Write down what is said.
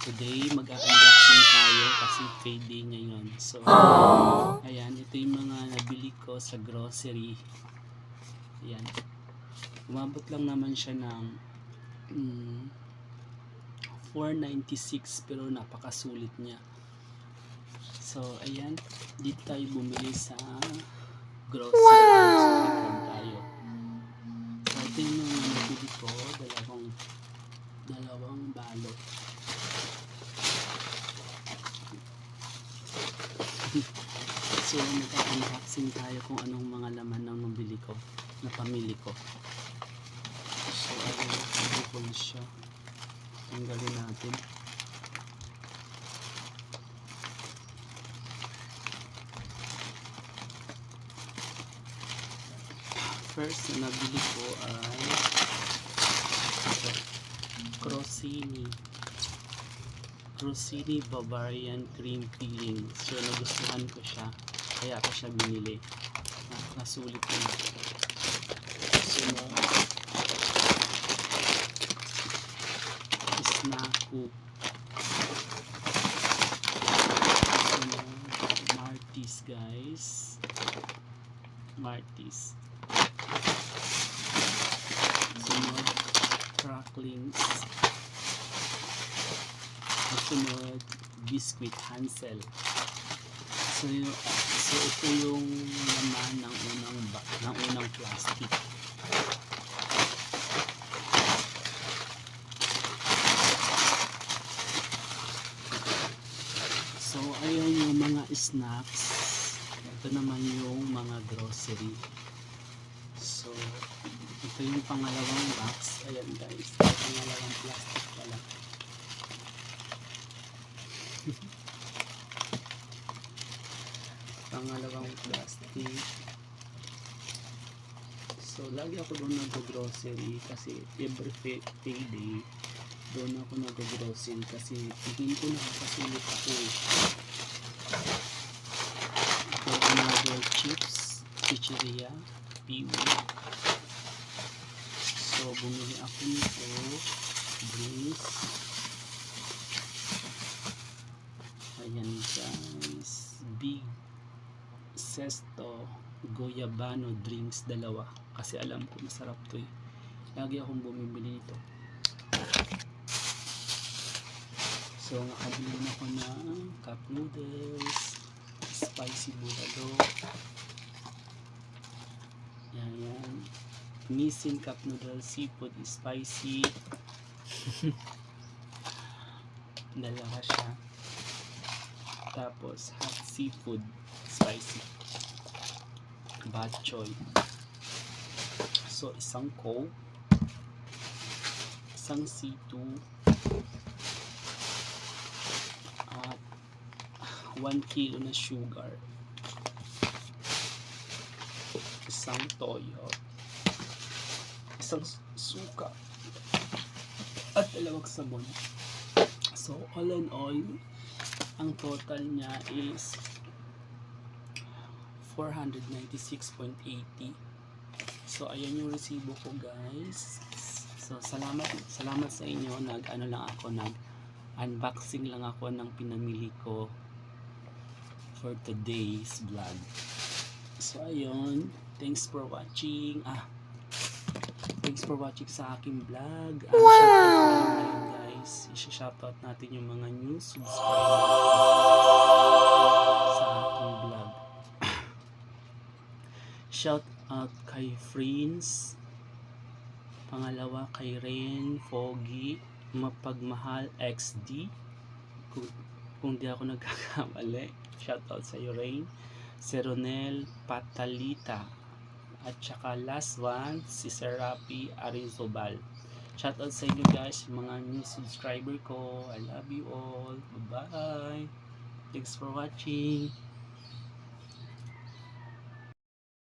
Today mag-unboxing tayo kasi payday ngayon. So, ayan, ito yung mga nabili ko sa grocery. Ayan. Umabot lang naman siya ng $4.96 pero napakasulit niya. So, ayan, dito tayo bumili sa grocery. So, tayo. So, ito yung mga nabili ko, dalawang balot. So, mag-unboxing tayo kung anong mga laman ng nabili ko, na pamili ko. So, ayun, bukol siya. Tanggalin natin. First na nabili ko ay Crostini Bavarian Cream Filling. So, nagustuhan ko siya. Kaya ako siya binili. Nasulit ko. So, Snaku. So, Martis, guys. Martis. Sunod, cracklings. Sunod, biscuit Hansel. So ito yung laman ng unang plastic. So ayun yung mga snacks. Ito naman yung mga grocery. So ito yung pangalawang box. Ayan guys, pangalawang plastic pala. Pangalawang plastic. So lagi ako doon nag-grocery kasi every payday doon ako nag-grocery kasi tingin ko nakakasulit ako. Ito another chips, chicheria, piwi. So bumili ako nito, drinks. Ayan guys, big Sesto Goyabano drinks, dalawa. Kasi alam ko masarap to eh. Lagi akong bumibili nito. So nakabili na ako ng cup noodles, spicy bulalo. Yan. Missing cup noodles, seafood spicy. Dalawa siya. Tapos hot seafood spicy. Bad choy. So isang Coke, isang C2, at 1 kilo na sugar, isang toyo, isang suka, at dalawang sabon. So all in all, ang total niya is 496.80. So ayan yung resibo ko guys. So salamat sa inyo. Nag-unboxing lang ako ng pinamili ko for today's vlog. So ayun, thanks for watching. Thanks for watching sa aking vlog. Shoutout guys. I-shoutout natin yung mga new subscribers sa aking vlog. Shout out kay Friends, pangalawa kay Rain, Foggy, Mapagmahal XD, kung di ako nagkakamali. Shout out sa iyo Rain, Seronel Patalita, at saka last one si Serapi Arizobal. Shout out sa inyo guys, mga new subscriber ko. I love you all. Bye bye. Thanks for watching.